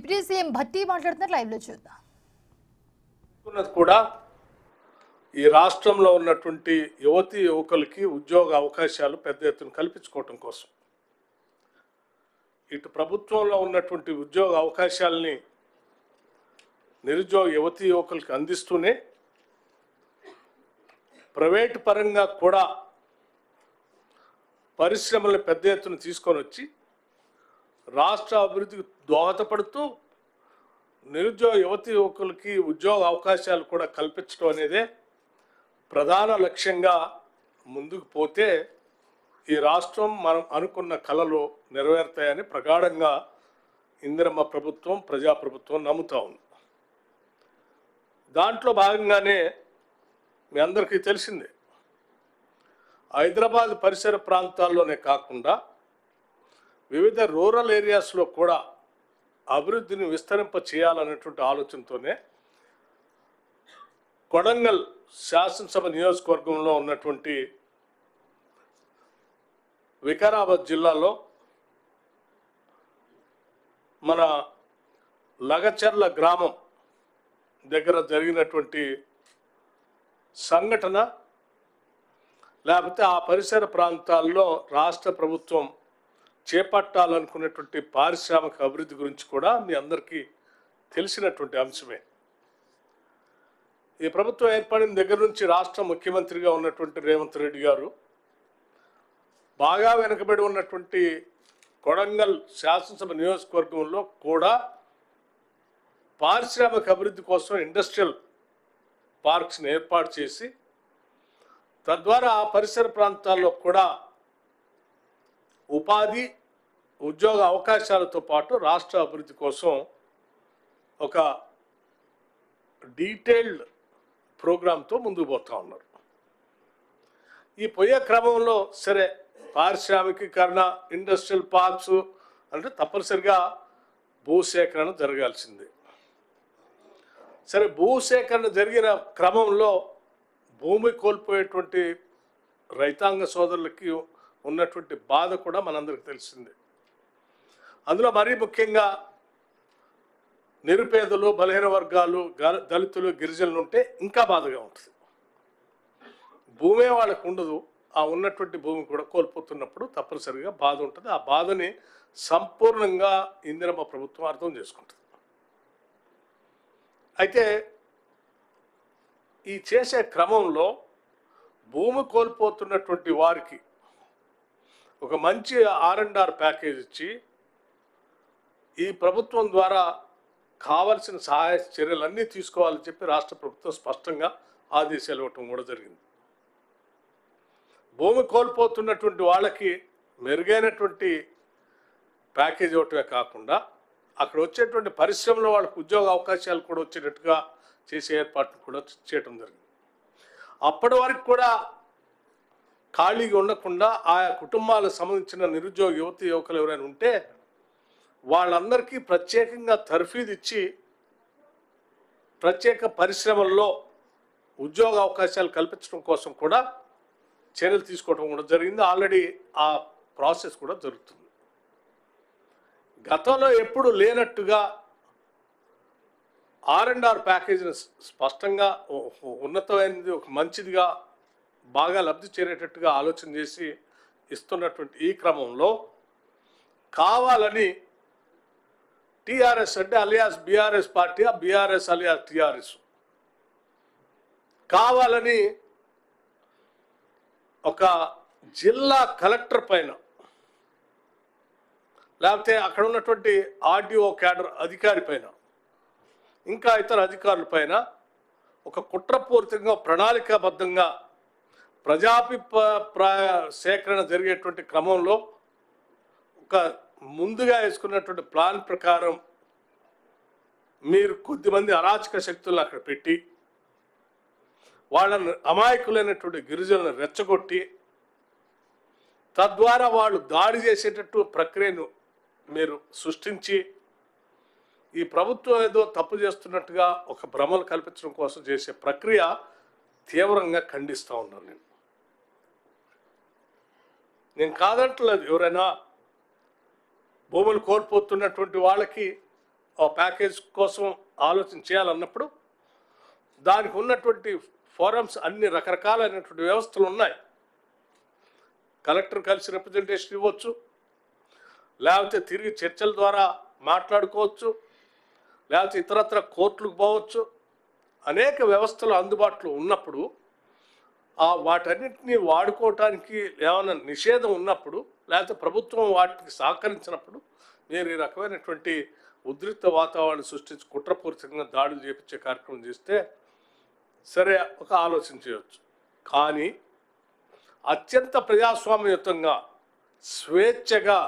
Deputy CM Bhatti మాట్లాడుతున్నారు, live లో చూద్దాం. కూడా ఈ రాష్ట్రంలో ఉన్నటువంటి యువతీ యువకులకి ఉద్యోగ అవకాశాలు పెద్ద ఎత్తున కల్పించుకోవటం కోసం ఇటు ప్రభుత్వంలో ఉన్నటువంటి ఉద్యోగ అవకాశాలని నిరుద్యోగ యువతీ యువకులకి అందిస్తూనే ప్రైవేటు పరంగా కూడా పరిశ్రమలను పెద్ద ఎత్తున తీసుకొని వచ్చి రాష్ట్ర అభివృద్ధికి దోహదపడుతూ నిరుద్యోగ యువతీ యువకులకి ఉద్యోగ అవకాశాలు కూడా కల్పించడం అనేదే ప్రధాన లక్ష్యంగా ముందుకు పోతే ఈ రాష్ట్రం మనం అనుకున్న కలలు నెరవేరుతాయని ప్రగాఢంగా ఇందిరమ్మ ప్రభుత్వం ప్రజాప్రభుత్వం నమ్ముతా ఉంది. దాంట్లో భాగంగానే మీ అందరికీ తెలిసిందే, హైదరాబాద్ పరిసర ప్రాంతాల్లోనే కాకుండా వివిధ రూరల్ ఏరియాస్లో కూడా అభివృద్ధిని విస్తరింప చేయాలనేటువంటి ఆలోచనతోనే కొడంగల్ శాసనసభ నియోజకవర్గంలో ఉన్నటువంటి వికారాబాద్ జిల్లాలో మన లగచర్ల గ్రామం దగ్గర జరిగినటువంటి సంఘటన, లేకపోతే ఆ పరిసర ప్రాంతాల్లో రాష్ట్ర ప్రభుత్వం చేపట్టాలనుకునేటువంటి పారిశ్రామిక అభివృద్ధి గురించి కూడా మీ అందరికీ తెలిసినటువంటి అంశమే. ఈ ప్రభుత్వం ఏర్పడిన దగ్గర నుంచి రాష్ట్ర ముఖ్యమంత్రిగా ఉన్నటువంటి రేవంత్ రెడ్డి గారు బాగా వెనుకబడి ఉన్నటువంటి కొడంగల్ శాసనసభ నియోజకవర్గంలో కూడా పారిశ్రామిక అభివృద్ధి కోసం ఇండస్ట్రియల్ పార్క్స్ని ఏర్పాటు చేసి తద్వారా ఆ పరిసర ప్రాంతాల్లో కూడా ఉపాధి ఉద్యోగ అవకాశాలతో పాటు రాష్ట్ర అభివృద్ధి కోసం ఒక డీటెయిల్డ్ ప్రోగ్రాంతో ముందుకు పోతూ ఉన్నారు. ఈ పోయే క్రమంలో సరే పారిశ్రామికీకరణ, ఇండస్ట్రియల్ పార్క్స్ అంటే తప్పనిసరిగా భూసేకరణ జరగాల్సిందే. సరే, భూసేకరణ జరిగిన క్రమంలో భూమి కోల్పోయేటువంటి రైతాంగ సోదరులకి ఉన్నటువంటి బాధ కూడా మనందరికీ తెలిసిందే. అందులో మరీ ముఖ్యంగా నిరుపేదలు, బలహీన వర్గాలు, దళితులు, గిరిజనులు ఉంటే ఇంకా బాధగా ఉంటుంది. భూమే వాళ్ళకు ఉండదు, ఆ ఉన్నటువంటి భూమి కూడా కోల్పోతున్నప్పుడు తప్పనిసరిగా బాధ ఉంటుంది. ఆ బాధని సంపూర్ణంగా ఇందిరమ్మ ప్రభుత్వం అర్థం చేసుకుంటుంది. అయితే ఈ చేసే క్రమంలో భూమి కోల్పోతున్నటువంటి వారికి ఒక మంచి R&R ప్యాకేజ్ ఇచ్చి ఈ ప్రభుత్వం ద్వారా కావలసిన సహాయ చర్యలన్నీ తీసుకోవాలని చెప్పి రాష్ట్ర ప్రభుత్వం స్పష్టంగా ఆదేశాలు ఇవ్వటం కూడా జరిగింది. భూమి కోల్పోతున్నటువంటి వాళ్ళకి మెరుగైనటువంటి ప్యాకేజ్ ఇవ్వటమే కాకుండా అక్కడ వచ్చేటువంటి పరిశ్రమలో వాళ్ళకు ఉద్యోగ అవకాశాలు కూడా వచ్చేటట్టుగా చేసే ఏర్పాట్లు కూడా చేయటం జరిగింది. అప్పటి వరకు కూడా ఖాళీగా ఉండకుండా ఆయా కుటుంబాలకు సంబంధించిన నిరుద్యోగ యువతీ యువకులు ఎవరైనా ఉంటే వాళ్ళందరికీ ప్రత్యేకంగా తర్ఫీదు ఇచ్చి ప్రత్యేక పరిశ్రమల్లో ఉద్యోగ అవకాశాలు కల్పించడం కోసం కూడా చర్యలు తీసుకోవడం కూడా జరిగింది. ఆల్రెడీ ఆ ప్రాసెస్ కూడా జరుగుతుంది. గతంలో ఎప్పుడు లేనట్టుగా R&R ప్యాకేజీని స్పష్టంగా ఉన్నతమైనది, ఒక మంచిదిగా బాగా లబ్ధి చేరేటట్టుగా ఆలోచన చేసి ఇస్తున్నటువంటి ఈ క్రమంలో కావాలని టీఆర్ఎస్ అంటే అలియాస్ బీఆర్ఎస్ పార్టీ, ఆ బీఆర్ఎస్ అలియాస్ టీఆర్ఎస్ కావాలని ఒక జిల్లా కలెక్టర్ పైన, లేకపోతే అక్కడ ఉన్నటువంటి ఆర్డీఓ క్యాడర్ అధికారి పైన, ఇంకా ఇతర అధికారుల పైన ఒక కుట్రపూరితంగా ప్రణాళికాబద్ధంగా ప్రజాభిప్రాయ సేకరణ జరిగేటువంటి క్రమంలో ఒక ముందుగా వేసుకున్నటువంటి ప్లాన్ ప్రకారం మీరు కొద్దిమంది అరాచక శక్తులను అక్కడ పెట్టి వాళ్ళని అమాయకులైనటువంటి గిరిజనులను రెచ్చగొట్టి తద్వారా వాళ్ళు దాడి చేసేటట్టు ప్రక్రియను మీరు సృష్టించి ఈ ప్రభుత్వం ఏదో తప్పు చేస్తున్నట్టుగా ఒక భ్రమలు కల్పించడం కోసం చేసే ప్రక్రియ తీవ్రంగా ఖండిస్తూ ఉన్నాను. నేను కాదంటలేదు, ఎవరైనా భూములు కోల్పోతున్నటువంటి వాళ్ళకి ఆ ప్యాకేజ్ కోసం ఆలోచన చేయాలన్నప్పుడు దానికి ఉన్నటువంటి ఫోరమ్స్ అన్ని రకరకాలైనటువంటి వ్యవస్థలు ఉన్నాయి. కలెక్టర్ కలిసి రిప్రజెంటేషన్ ఇవ్వచ్చు, లేకపోతే తిరిగి చర్చల ద్వారా మాట్లాడుకోవచ్చు, లేకపోతే ఇతరత్ర కోర్టులకు పోవచ్చు. అనేక వ్యవస్థలు అందుబాటులో ఉన్నప్పుడు వాటన్నిటిని వాడుకోవటానికి ఏమైనా నిషేధం ఉన్నప్పుడు, లేకపోతే ప్రభుత్వం వాటికి సహకరించినప్పుడు మీరు ఈ రకమైనటువంటి ఉద్రిక్త వాతావరణం సృష్టించి కుట్రపూరితంగా దాడులు చేపించే కార్యక్రమం చేస్తే సరే ఒక ఆలోచన చేయవచ్చు. కానీ అత్యంత ప్రజాస్వామ్యయుతంగా స్వేచ్ఛగా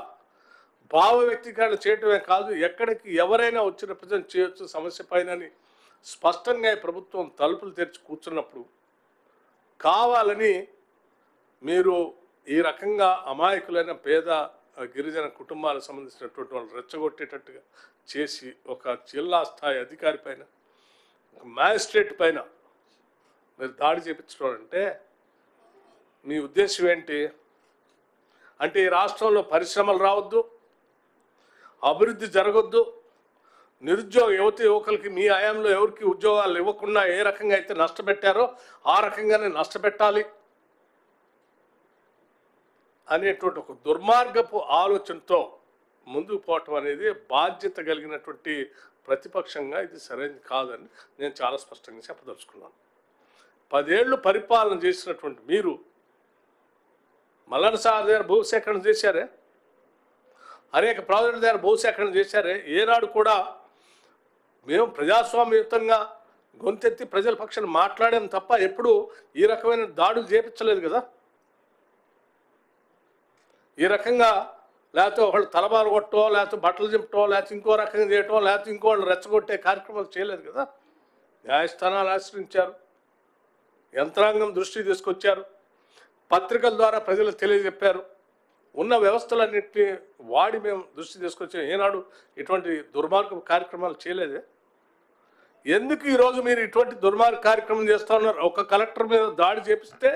భావ వ్యక్తీకరణ చేయటమే కాదు, ఎక్కడికి ఎవరైనా వచ్చి రిప్రజెంట్ చేయొచ్చు సమస్య పైనని స్పష్టంగా ఈ ప్రభుత్వం తలుపులు తెరిచి కూర్చున్నప్పుడు కావాలని మీరు ఈ రకంగా అమాయకులైన పేద గిరిజన కుటుంబాలకు సంబంధించినటువంటి వాళ్ళు రెచ్చగొట్టేటట్టుగా చేసి ఒక జిల్లా స్థాయి అధికారి పైన, ఒక మ్యాజిస్ట్రేట్ పైన మీరు దాడి చేయించడం అంటే మీ ఉద్దేశం ఏంటి? అంటే ఈ రాష్ట్రంలో పరిశ్రమలు రావద్దు, అభివృద్ధి జరగొద్దు, నిరుద్యోగ యువకులకి మీ హయాంలో ఎవరికి ఉద్యోగాలు ఇవ్వకుండా ఏ రకంగా అయితే నష్టపెట్టారో ఆ రకంగానే నష్టపెట్టాలి అనేటువంటి ఒక దుర్మార్గపు ఆలోచనతో ముందుకు పోవటం అనేది బాధ్యత కలిగినటువంటి ప్రతిపక్షంగా ఇది సరైనది కాదని నేను చాలా స్పష్టంగా చెప్పదలుచుకున్నాను. 10 ఏళ్ళు పరిపాలన చేసినటువంటి మీరు మల్లన్న సార్ దగ్గర భూసేకరణ చేశారే, అనేక ప్రాజెక్టుల దగ్గర భూసేకరణ చేశారే, ఏనాడు కూడా మేము ప్రజాస్వామ్యయుతంగా గొంతెత్తి ప్రజల పక్షాన్ని మాట్లాడాం తప్ప ఎప్పుడు ఈ రకమైన దాడులు చేపించలేదు కదా. ఈ రకంగా లేకపోతే ఒకళ్ళు తలబాలు కొట్టో, లేకపోతే బట్టలు చింపటో, లేకపోతే ఇంకో రకంగా చేయటం, లేకపోతే ఇంకోళ్ళు రెచ్చగొట్టే కార్యక్రమాలు చేయలేదు కదా. న్యాయస్థానాలు ఆశ్రయించారు, యంత్రాంగం దృష్టి తీసుకొచ్చారు, పత్రికల ద్వారా ప్రజలకు తెలియజెప్పారు, ఉన్న వ్యవస్థలన్నింటినీ వాడి మేము దృష్టి తీసుకొచ్చాం. ఏనాడు ఇటువంటి దుర్మార్గ కార్యక్రమాలు చేయలేదే. ఎందుకు ఈరోజు మీరు ఇటువంటి దుర్మార్గ కార్యక్రమం చేస్తూ ఉన్నారు? ఒక కలెక్టర్ మీద దాడి చేపిస్తే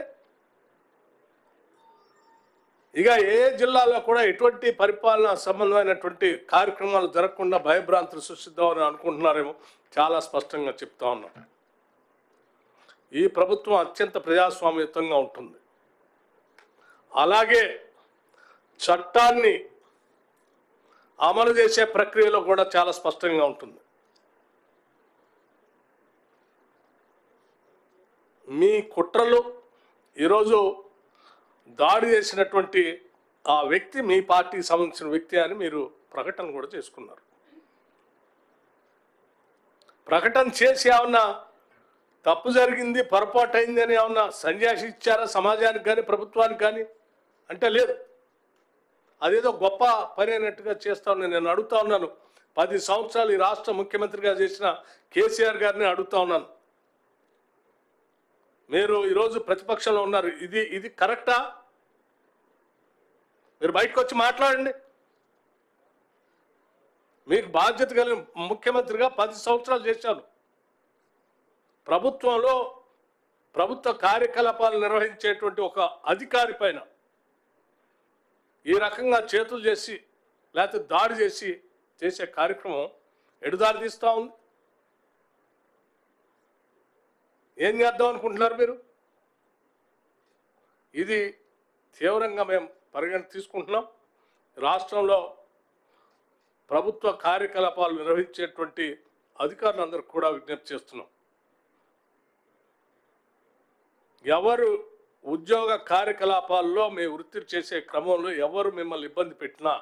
ఇక ఏ జిల్లాలో కూడా ఎటువంటి పరిపాలన సంబంధమైనటువంటి కార్యక్రమాలు జరగకుండా భయభ్రాంతులు సృష్టిద్దామని అనుకుంటున్నారేమో చాలా స్పష్టంగా చెప్తా ఉన్నాం. ఈ ప్రభుత్వం అత్యంత ప్రజాస్వామ్యయుతంగా ఉంటుంది, అలాగే చట్టాన్ని అమలు చేసే ప్రక్రియలో కూడా చాలా స్పష్టంగా ఉంటుంది. మీ కుట్రలు ఈరోజు దాడి చేసినటువంటి ఆ వ్యక్తి మీ పార్టీకి సంబంధించిన వ్యక్తి అని మీరు ప్రకటన కూడా చేసుకున్నారు. ప్రకటన చేసి ఏమన్నా తప్పు జరిగింది, పొరపాటు అయింది అని ఏమన్నా సంజాషి ఇచ్చారా సమాజానికి కానీ ప్రభుత్వానికి కానీ అంటే లేదు. అదేదో గొప్ప పని అయినట్టుగా చేస్తా ఉన్నాను. నేను అడుగుతా ఉన్నాను, 10 సంవత్సరాలు ఈ రాష్ట్ర ముఖ్యమంత్రిగా చేసిన కేసీఆర్ గారిని అడుగుతా ఉన్నాను. మీరు ఈరోజు ప్రతిపక్షంలో ఉన్నారు, ఇది కరెక్టా? మీరు బయటకు వచ్చి మాట్లాడండి. మీకు బాధ్యత కలిగిన ముఖ్యమంత్రిగా 10 సంవత్సరాలు చేశాను. ప్రభుత్వంలో ప్రభుత్వ కార్యకలాపాలు నిర్వహించేటువంటి ఒక అధికారి పైన ఈ రకంగా చేతులు చేసి లేకపోతే దాడి చేసే కార్యక్రమం ఎడుదారి తీస్తూ ఉంది. ఏం చేద్దాం అనుకుంటున్నారు మీరు? ఇది తీవ్రంగా మేము పరిగణ తీసుకుంటున్నాం. రాష్ట్రంలో ప్రభుత్వ కార్యకలాపాలు నిర్వహించేటువంటి అధికారులందరూ కూడా విజ్ఞప్తి చేస్తున్నాం. ఎవరు ఉద్యోగ కార్యకలాపాల్లో మీ వృత్తి చేసే క్రమంలో ఎవరు మిమ్మల్ని ఇబ్బంది పెట్టినా,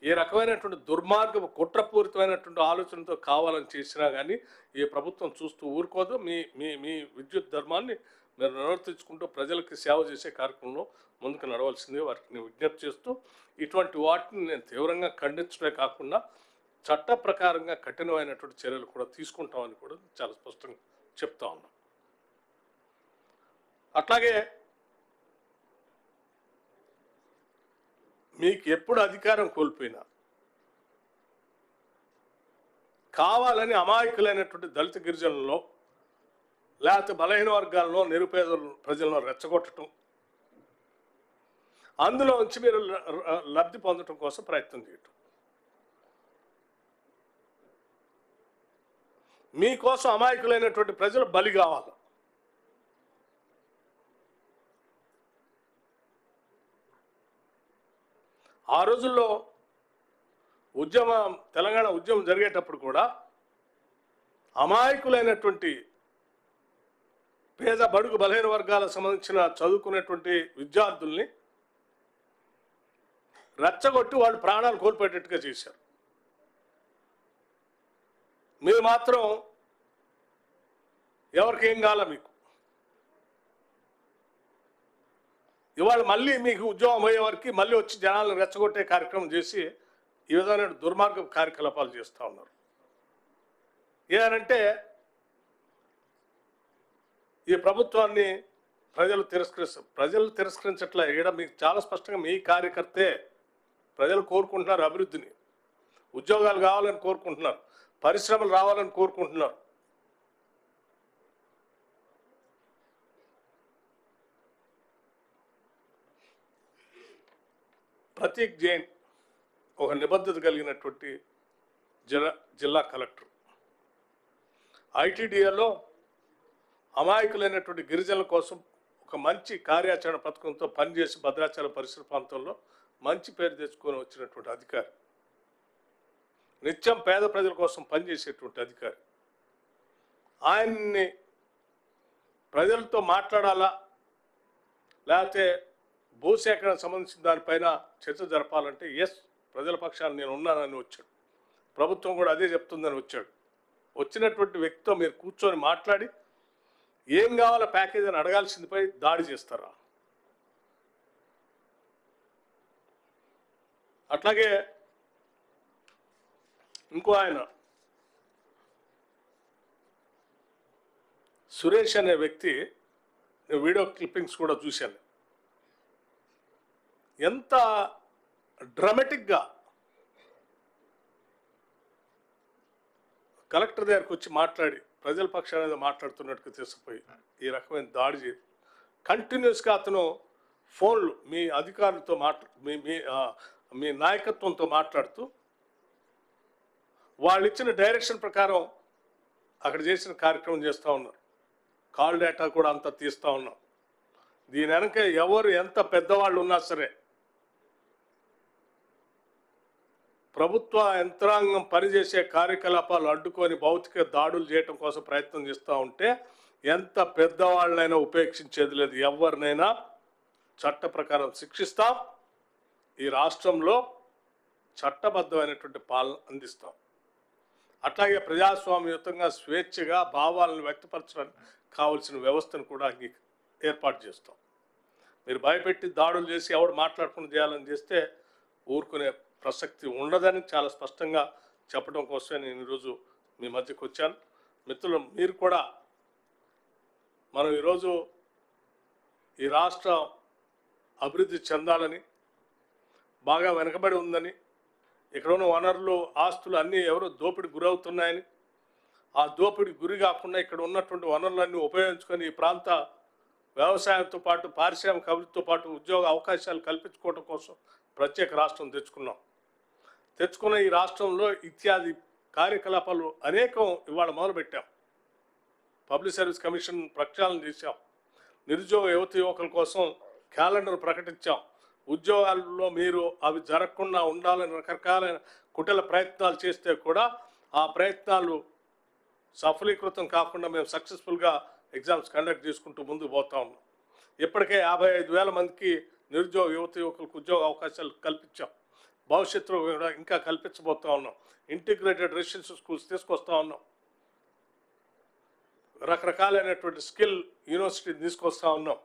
ఈ రకమైనటువంటి దుర్మార్గపు కుట్రపూరితమైనటువంటి ఆలోచనతో కావాలని చేసినా కానీ ఈ ప్రభుత్వం చూస్తూ ఊరుకోదు. మీ మీ మీ విద్యుత్ ధర్మాన్ని మీరు నిర్వర్తించుకుంటూ ప్రజలకి సేవ చేసే కార్యక్రమంలో ముందుకు నడవలసిందిగా వారికి విజ్ఞప్తి చేస్తూ, ఇటువంటి వాటిని నేను తీవ్రంగా ఖండించడమే కాకుండా చట్ట ప్రకారంగా కఠినమైనటువంటి చర్యలు కూడా తీసుకుంటామని కూడా చాలా స్పష్టంగా చెప్తా ఉన్నాం. అట్లాగే మీకు ఎప్పుడు అధికారం కోల్పోయినా కావాలని అమాయకులైనటువంటి దళిత గిరిజనుల్లో లేకపోతే బలహీన వర్గాల్లో నిరుపేద ప్రజలను రెచ్చగొట్టడం, అందులో నుంచి మీరు లబ్ధి పొందడం కోసం ప్రయత్నం చేయటం, మీకోసం అమాయకులైనటువంటి ప్రజలు బలి కావాలి. ఆ రోజుల్లో తెలంగాణ ఉద్యమం జరిగేటప్పుడు కూడా అమాయకులైనటువంటి పేద బడుగు బలహీన వర్గాలకు సంబంధించిన చదువుకునేటువంటి విద్యార్థుల్ని రెచ్చగొట్టి వాళ్ళు ప్రాణాలు కోల్పోయేటట్టుగా చేశారు. మీరు మాత్రం ఎవరికేం కావాలా మీకు ఇవాళ మళ్ళీ మీకు ఉద్యోగం అయ్యే వారికి మళ్ళీ వచ్చి జనాలను రెచ్చగొట్టే కార్యక్రమం చేసి ఈ విధమైన దుర్మార్గ కార్యకలాపాలు చేస్తూ ఉన్నారు. ఏదంటే ఈ ప్రభుత్వాన్ని ప్రజలు తిరస్కరించట్లే. ఇక్కడ మీకు చాలా స్పష్టంగా మీ కార్యకర్తే ప్రజలు కోరుకుంటున్నారు అభివృద్ధిని, ఉద్యోగాలు కావాలని కోరుకుంటున్నారు, పరిశ్రమలు రావాలని కోరుకుంటున్నారు. ప్రతీక్ జైన్ ఒక నిబద్ధత కలిగినటువంటి జిల్లా కలెక్టర్. ఐటీడీఏలో అమాయకులైనటువంటి గిరిజనుల కోసం ఒక మంచి కార్యాచరణ పథకంతో పనిచేసి భద్రాచలం పరిసర ప్రాంతంలో మంచి పేరు తెచ్చుకొని వచ్చినటువంటి అధికారి, నిత్యం పేద ప్రజల కోసం పనిచేసేటువంటి అధికారి. ఆయన్ని ప్రజలతో మాట్లాడాలా లేకపోతే భూసేకరణ సంబంధించిన దానిపైన చర్చ జరపాలంటే ప్రజల పక్షాన్ని నేను ఉన్నానని వచ్చాడు. ప్రభుత్వం కూడా అదే చెప్తుందని వచ్చాడు. వచ్చినటువంటి వ్యక్తితో మీరు కూర్చొని మాట్లాడి ఏం కావాలో ప్యాకేజ్ అని అడగాల్సిందిపై దాడి చేస్తారా? అట్లాగే ఇంకో ఆయన సురేష్ అనే వ్యక్తి, నేను వీడియో క్లిప్పింగ్స్ కూడా చూశాను. ఎంత డ్రామాటిక్గా కలెక్టర్ దగ్గరికి వచ్చి మాట్లాడి ప్రజల పక్షాన మాట్లాడుతున్నట్టుగా తీసుకుపోయి ఈ రకమైన దాడి చేసి కంటిన్యూస్గా అతను ఫోన్లు మీ అధికారులతో మీ నాయకత్వంతో మాట్లాడుతూ వాళ్ళు ఇచ్చిన డైరెక్షన్ ప్రకారం అక్కడ చేసిన కార్యక్రమం చేస్తూ ఉన్నారు. కాల్ డేటా కూడా అంతా తీస్తూ ఉన్నాం. దీని వెనక ఎవరు ఎంత పెద్దవాళ్ళు ఉన్నా సరే ప్రభుత్వ యంత్రాంగం పనిచేసే కార్యకలాపాలు అడ్డుకొని భౌతిక దాడులు చేయడం కోసం ప్రయత్నం చేస్తూ ఉంటే ఎంత పెద్దవాళ్ళైనా ఉపేక్షించేది లేదు. ఎవరినైనా చట్ట ప్రకారం శిక్షిస్తాం. ఈ రాష్ట్రంలో చట్టబద్ధమైనటువంటి పాలన అందిస్తాం. అట్లాగే ప్రజాస్వామ్యయుతంగా స్వేచ్ఛగా భావాలను వ్యక్తపరచడానికి కావలసిన వ్యవస్థను కూడా ఏర్పాటు చేస్తాం. మీరు భయపెట్టి దాడులు చేసి ఎవడు మాట్లాడకుండా చేయాలని చేస్తే ఊరుకునే ప్రసక్తి ఉండదని చాలా స్పష్టంగా చెప్పడం కోసమే నేను ఈరోజు మీ మధ్యకు వచ్చాను. మిత్రులు, మీరు కూడా మనం ఈరోజు ఈ రాష్ట్రం అభివృద్ధి చెందాలని, బాగా వెనకబడి ఉందని, ఇక్కడ ఉన్న వనరులు ఆస్తులు అన్నీ ఎవరో దోపిడి గురవుతున్నాయని, ఆ దోపిడి గురి కాకుండా ఇక్కడ ఉన్నటువంటి వనరులన్నీ ఉపయోగించుకొని ఈ ప్రాంత వ్యవసాయంతో పాటు పారిశ్రామిక అభివృద్ధితో పాటు ఉద్యోగ అవకాశాలు కల్పించుకోవడం కోసం ప్రత్యేక రాష్ట్రం తెచ్చుకున్న ఈ రాష్ట్రంలో ఇత్యాది కార్యకలాపాలు అనేకం ఇవాళ మొదలుపెట్టాం. పబ్లిక్ సర్వీస్ కమిషన్ ప్రక్షాళన చేశాం. నిరుద్యోగ యువకుల కోసం క్యాలెండర్ ప్రకటించాం. ఉద్యోగాల్లో మీరు అవి జరగకుండా ఉండాలని రకరకాలైన కుటిల ప్రయత్నాలు చేస్తే కూడా ఆ ప్రయత్నాలు సఫలీకృతం కాకుండా మేము సక్సెస్ఫుల్గా ఎగ్జామ్స్ కండక్ట్ చేసుకుంటూ ముందుకు పోతా ఉన్నాం. ఇప్పటికే 55,000 మందికి నిరుద్యోగ యువకులకు ఉద్యోగ అవకాశాలు కల్పించాం. భవిష్యత్తులో కూడా ఇంకా కల్పించబోతా ఉన్నాం. ఇంటిగ్రేటెడ్ రెసిడెన్షియల్ స్కూల్స్ తీసుకొస్తా ఉన్నాం. రకరకాలైనటువంటి స్కిల్ యూనివర్సిటీ తీసుకొస్తా ఉన్నాం.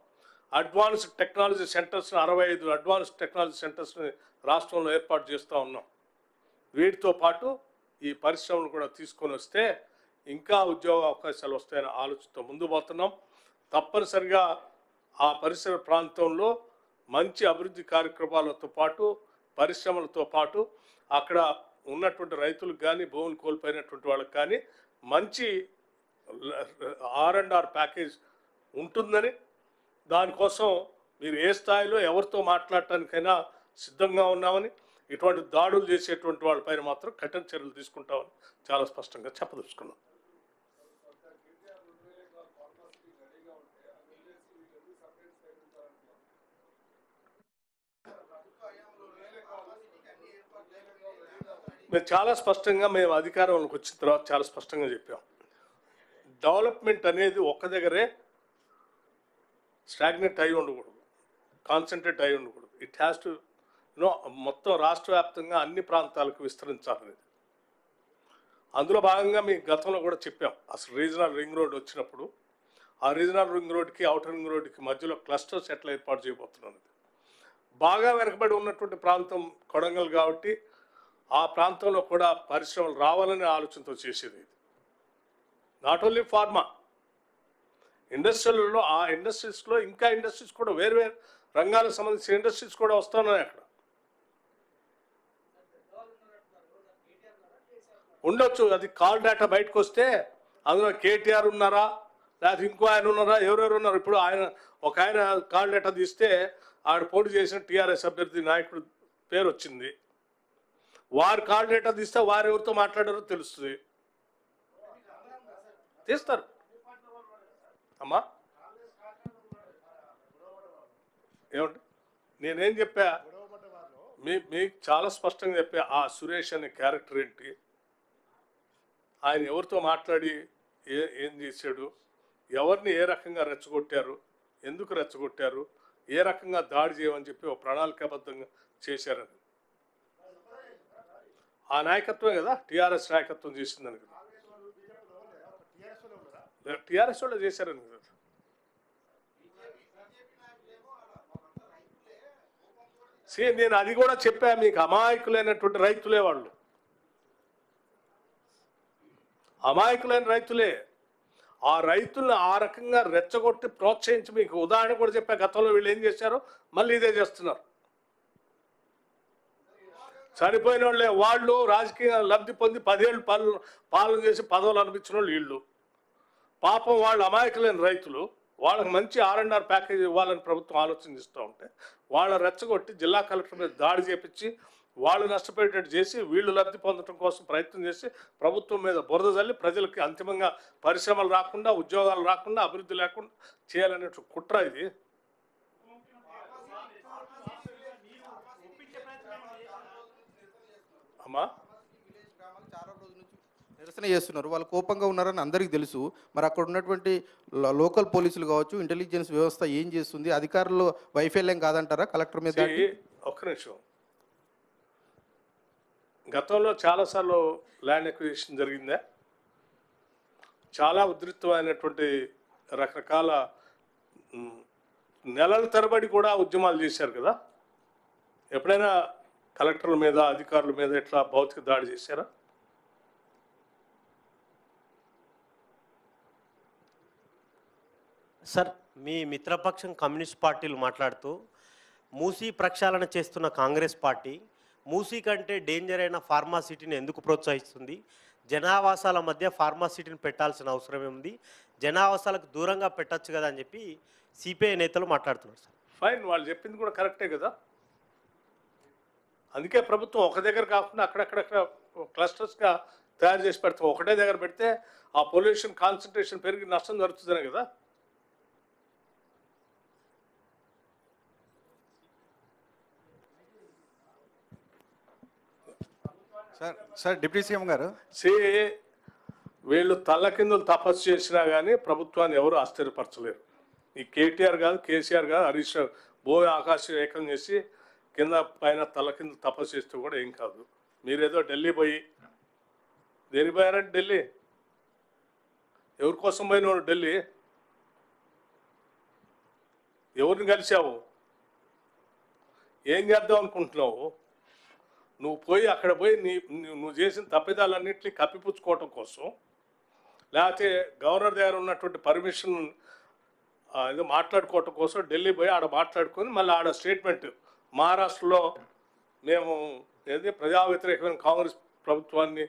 అడ్వాన్స్డ్ టెక్నాలజీ సెంటర్స్ని 65 అడ్వాన్స్డ్ టెక్నాలజీ సెంటర్స్ని రాష్ట్రంలో ఏర్పాటు చేస్తూ ఉన్నాం. వీటితో పాటు ఈ పరిశ్రమలు కూడా తీసుకొని వస్తే ఇంకా ఉద్యోగ అవకాశాలు వస్తాయనే ఆలోచనతో ముందు పోతున్నాం. తప్పనిసరిగా ఆ పరిసర ప్రాంతంలో మంచి అభివృద్ధి కార్యక్రమాలతో పాటు పరిశ్రమలతో పాటు అక్కడ ఉన్నటువంటి రైతులకు కానీ భూములు కోల్పోయినటువంటి వాళ్ళకి కానీ మంచి R&R ప్యాకేజ్ ఉంటుందని, దానికోసం మీరు ఏ స్థాయిలో ఎవరితో మాట్లాడటానికైనా సిద్ధంగా ఉన్నామని, ఇటువంటి దాడులు చేసేటువంటి వాళ్ళపైన మాత్రం కఠిన చర్యలు తీసుకుంటామని చాలా స్పష్టంగా చెప్పదలుచుకున్నాం. మేము చాలా స్పష్టంగా మేము అధికారంలోకి వచ్చిన తర్వాత చాలా స్పష్టంగా చెప్పాం. డెవలప్మెంట్ అనేది ఒక్క దగ్గరే స్టాగ్నెట్ అయి ఉండకూడదు, కాన్సన్ట్రేట్ అయి ఉండకూడదు. ఇట్ హ్యాస్ టు మొత్తం రాష్ట్ర వ్యాప్తంగా అన్ని ప్రాంతాలకు విస్తరించాలనేది. అందులో భాగంగా మీకు గతంలో కూడా చెప్పాం. అసలు రీజనల్ రింగ్ రోడ్ వచ్చినప్పుడు ఆ రీజనల్ రింగ్ రోడ్కి అవుటర్ రింగ్ రోడ్కి మధ్యలో క్లస్టర్స్ ఎట్లా ఏర్పాటు చేయబోతున్నాను. బాగా వెనకబడి ఉన్నటువంటి ప్రాంతం కొడంగల్ కాబట్టి ఆ ప్రాంతంలో కూడా పరిశ్రమలు రావాలనే ఆలోచనతో చేసేది. ఇది నాట్ ఓన్లీ ఫార్మా ఇండస్ట్రీలలో, ఆ ఇండస్ట్రీస్లో ఇంకా ఇండస్ట్రీస్ కూడా వేరు వేరు రంగాలకు సంబంధించిన ఇండస్ట్రీస్ కూడా వస్తున్నాయి. అక్కడ ఉండొచ్చు. అది కాల్ డేటా బయటకు వస్తే అందులో కేటీఆర్ ఉన్నారా లేకపోతే ఇంకో ఆయన ఉన్నారా, ఎవరెవరు ఉన్నారు. ఇప్పుడు ఒక ఆయన కాల్ డేటా తీస్తే ఆడ పోటీ చేసిన టీఆర్ఎస్ అభ్యర్థి నాయకుడు పేరు వచ్చింది. వారు కాల్ డేటా తీస్తే వారు ఎవరితో మాట్లాడారో తెలుస్తుంది. తీస్తారు అమ్మా. ఏమండి నేనేం చెప్పా, మీకు చాలా స్పష్టంగా చెప్పా. ఆ సురేష్ అనే క్యారెక్టర్ ఏంటి, ఆయన ఎవరితో మాట్లాడి ఏం చేశాడు, ఎవరిని ఏ రకంగా రెచ్చగొట్టారు, ఎందుకు రెచ్చగొట్టారు, ఏ రకంగా దాడి చేయమని చెప్పి ఒక ప్రణాళికాబద్ధంగా చేశారని. ఆ నాయకత్వమే కదా టీఆర్ఎస్ నాయకత్వం చేసిందని కదా, టీఆర్ఎస్ వాళ్ళు చేశారని కదా. నేను అది కూడా చెప్పా మీకు. అమాయకులైనటువంటి రైతులే వాళ్ళు, అమాయకులైన రైతులే. ఆ రైతులను ఆ రకంగా రెచ్చగొట్టి ప్రోత్సహించి మీకు ఉదాహరణ కూడా చెప్పా. గతంలో వీళ్ళు ఏం చేశారో మళ్ళీ ఇదే చేస్తున్నారు. చనిపోయిన వాళ్ళే వాళ్ళు రాజకీయ లబ్ధి పొంది 10 ఏళ్ళు పాలన చేసి పదవులు అనిపించిన వాళ్ళు వీళ్ళు. పాపం వాళ్ళు అమాయకులైన రైతులు. వాళ్ళకి మంచి R&R ప్యాకేజ్ ఇవ్వాలని ప్రభుత్వం ఆలోచనిస్తూ ఉంటే వాళ్ళ రెచ్చగొట్టి జిల్లా కలెక్టర్ మీద దాడి చేపించి వాళ్ళు నష్టపోయేటట్టు చేసి వీళ్ళు లబ్ధి పొందడం కోసం ప్రయత్నం చేసి ప్రభుత్వం మీద బురద జల్లి ప్రజలకి అంతిమంగా పరిశ్రమలు రాకుండా, ఉద్యోగాలు రాకుండా, అభివృద్ధి లేకుండా చేయాలనే కుట్ర ఇది. అమ్మా చాలా రోజుల నుంచి నిరసన చేస్తున్నారు. వాళ్ళు కోపంగా ఉన్నారని అందరికీ తెలుసు. మరి అక్కడ ఉన్నటువంటి లోకల్ పోలీసులు కావచ్చు, ఇంటెలిజెన్స్ వ్యవస్థ ఏం చేస్తుంది? అధికారులు వైఫల్యం కాదంటారా కలెక్టర్ మీద? ఒక్క నిమిషం. గతంలో చాలాసార్లు ల్యాండ్ ఎక్విజిషన్ జరిగిందా? చాలా ఉధృతమైనటువంటి రకరకాల నెలల తరబడి కూడా ఉద్యమాలు చేశారు కదా. ఎప్పుడైనా కలెక్టర్ల మీద, అధికారుల మీద ఎట్లా భౌతిక దాడి చేశారా? సార్, మీ మిత్రపక్షం కమ్యూనిస్ట్ పార్టీలు మాట్లాడుతూ మూసీ ప్రక్షాళన చేస్తున్న కాంగ్రెస్ పార్టీ మూసీ కంటే డేంజర్ అయిన ఫార్మాసిటీని ఎందుకు ప్రోత్సహిస్తుంది? జనావాసాల మధ్య ఫార్మాసిటీని పెట్టాల్సిన అవసరం ఉంది, జనావాసాలకు దూరంగా పెట్టచ్చు కదా అని చెప్పి సిపిఐ నేతలు మాట్లాడుతున్నారు. సార్ ఫైన్, వాళ్ళు చెప్పింది కూడా కరెక్టే కదా. అందుకే ప్రభుత్వం ఒక దగ్గర కాకుండా అక్కడక్కడక్కడ క్లస్టర్స్గా తయారు చేసి పెడతాం. ఒకటే దగ్గర పెడితే ఆ పొల్యూషన్ కాన్సన్ట్రేషన్ పెరిగి నష్టం జరుగుతుందనే కదా. సార్ డిప్యూటీ సీఎం గారు, వీళ్ళు తల్లకిందులు తపస్సు చేసినా కానీ ప్రభుత్వాన్ని ఎవరు ఆశ్చర్యపరచలేరు. ఈ కేటీఆర్ కాదు, కేసీఆర్ కాదు, హరీష్ రావు భూమి ఆకాశం ఏకం చేసి కింద పైన తల్లకిందులు తపస్సు చేస్తే కూడా ఏం కాదు. మీరేదో ఢిల్లీ పోయి, దేని పోయారంటే ఢిల్లీ ఎవరి కోసం పోయినవాడు? ఢిల్లీ ఎవరిని కలిసావు? ఏం చేద్దాం అనుకుంటున్నావు? నువ్వు పోయి అక్కడ పోయి నువ్వు చేసిన తప్పిదాలన్నింటినీ కప్పిపుచ్చుకోవటం కోసం, లేకపోతే గవర్నర్ దగ్గర ఉన్నటువంటి పర్మిషన్ ఏదో మాట్లాడుకోవటం కోసం ఢిల్లీ పోయి ఆడ మాట్లాడుకొని మళ్ళీ ఆడ స్టేట్మెంట్, మహారాష్ట్రలో మేము ఏది ప్రజా వ్యతిరేకమైన కాంగ్రెస్ ప్రభుత్వాన్ని,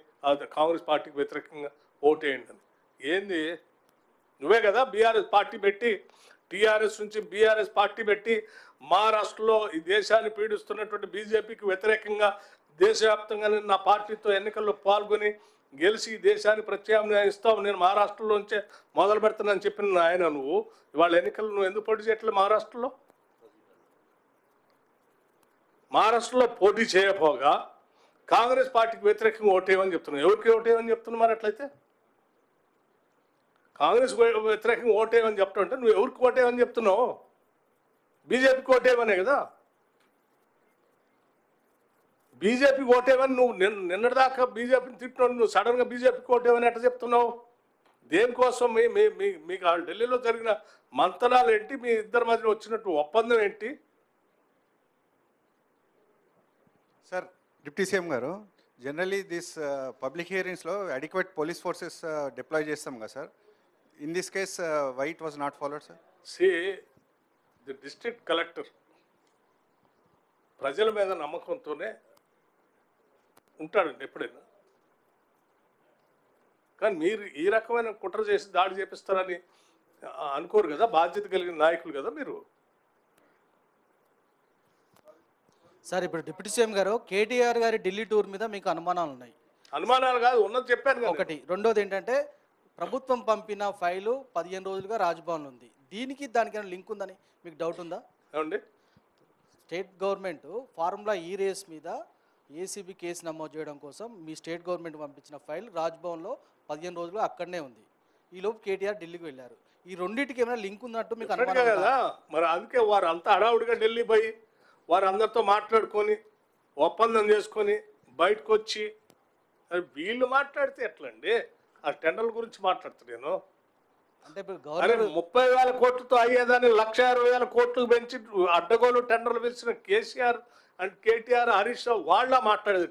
కాంగ్రెస్ పార్టీకి వ్యతిరేకంగా ఓటేయండి అని. ఏంది? నువ్వే కదా బీఆర్ఎస్ పార్టీ పెట్టి, టీఆర్ఎస్ నుంచి బీఆర్ఎస్ పార్టీ పెట్టి మహారాష్ట్రలో ఈ దేశాన్ని పీడిస్తున్నటువంటి బీజేపీకి వ్యతిరేకంగా దేశవ్యాప్తంగా నా పార్టీతో ఎన్నికల్లో పాల్గొని గెలిచి దేశాన్ని ప్రత్యామ్నాయం ఇస్తావు, నేను మహారాష్ట్రలోంచే మొదలు పెడతానని చెప్పిన ఆయన నువ్వు ఇవాళ ఎన్నికలు నువ్వు ఎందుకు పోటీ చేయట్లేదు? మహారాష్ట్రలో పోటీ చేయకపోగా కాంగ్రెస్ పార్టీకి వ్యతిరేకంగా ఓటేయమని చెప్తున్నావు. ఎవరికి ఓటేయమని చెప్తున్నావు? మరి అట్లయితే కాంగ్రెస్ వ్యతిరేకంగా ఓటేయమని చెప్తుంటే నువ్వు ఎవరికి ఓటేయమని చెప్తున్నావు? బీజేపీకి ఓటేయమనే కదా. బీజేపీకి ఓటేయమని నువ్వు నిన్నటిదాకా బీజేపీని తిట్టినావు, నువ్వు సడన్గా బీజేపీకి ఓటేయమని ఎట్లా చెప్తున్నావు? దేనికోసం మీకు ఆ ఢిల్లీలో జరిగిన మంతనాలు ఏంటి? మీ ఇద్దరి మధ్య వచ్చినట్టు ఒప్పందం ఏంటి? సార్ డిప్యూటీ సీఎం గారు, జనరలీ దిస్ పబ్లిక్ హియరింగ్స్లో అడిక్వేట్ పోలీస్ ఫోర్సెస్ డిప్లాయ్ చేస్తాం కదా sir. In this case why it was not followed sir? See the district collector ప్రజల మీద నమ్మకంతోనే ఉంటాడండి ఎప్పుడైనా. కానీ మీరు ఈ రకమైన కుట్ర చేసి దాడి చేపిస్తారని అనుకోరు కదా. బాధ్యత కలిగిన నాయకులు కదా మీరు. సార్ ఇప్పుడు డిప్యూటీ సీఎం గారు కేటీఆర్ గారి ఢిల్లీ టూర్ మీద మీకు అనుమానాలు ఉన్నాయి. అనుమానాలు కాదు, ఉన్నది చెప్పాను కదా. ఒకటి. రెండోది ఏంటంటే ప్రభుత్వం పంపిన ఫైలు 15 రోజులుగా రాజ్భవన్ ఉంది. దీనికి దానికైనా లింక్ ఉందని మీకు డౌట్ ఉందా? ఏమండి, స్టేట్ గవర్నమెంట్ ఫార్ములా ఈ రేస్ మీద ఏసీబీ కేసు నమోదు చేయడం కోసం మీ స్టేట్ గవర్నమెంట్ పంపించిన ఫైల్ రాజ్భవన్లో 15 రోజులు అక్కడనే ఉంది. ఈలోపు కేటీఆర్ ఢిల్లీకి వెళ్ళారు. ఈ రెండింటికి ఏమైనా లింక్ ఉన్నట్టు మీకు అనుమానం ఉందా? కదా. మరి అందుకే వారు అంతా హడావుడిగా ఢిల్లీ పోయి వారు అందరితో మాట్లాడుకొని ఒప్పందం చేసుకొని బయటకు వచ్చి వీళ్ళు మాట్లాడితే ఎట్లండి? ఆ టెండర్ల గురించి మాట్లాడుతాను నేను. అంటే ఇప్పుడు అరే గవర్నమెంట్ 30,000 కోట్లతో అయ్యేదాన్ని 1,60,000 కోట్లకు పెంచి అడ్డగోలు టెండర్లు పిలిచిన కేసీఆర్ అండ్ కేటీఆర్, హరీష్ రావు వాళ్ళ మాట్లాడేది.